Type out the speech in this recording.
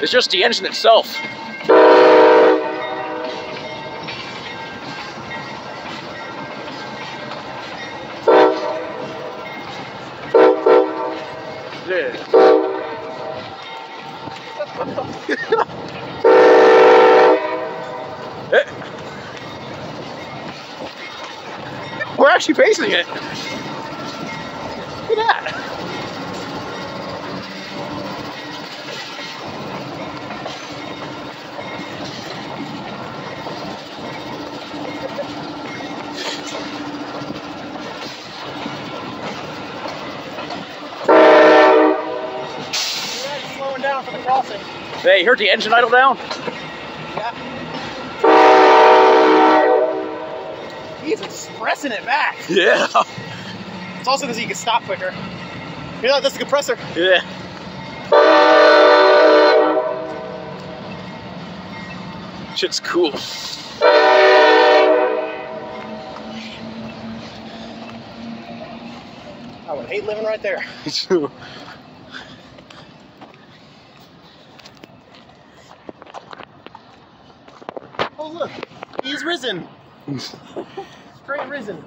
It's just the engine itself. Yeah. We're actually facing it. Look at that. Slowing down for the crossing. Hey, you heard the engine idle down? Yeah. He's expressing it back. Yeah. It's also because he can stop quicker. You know, that's the compressor. Yeah. Shit's cool. I would hate living right there. Oh look, he's risen. Straight risen.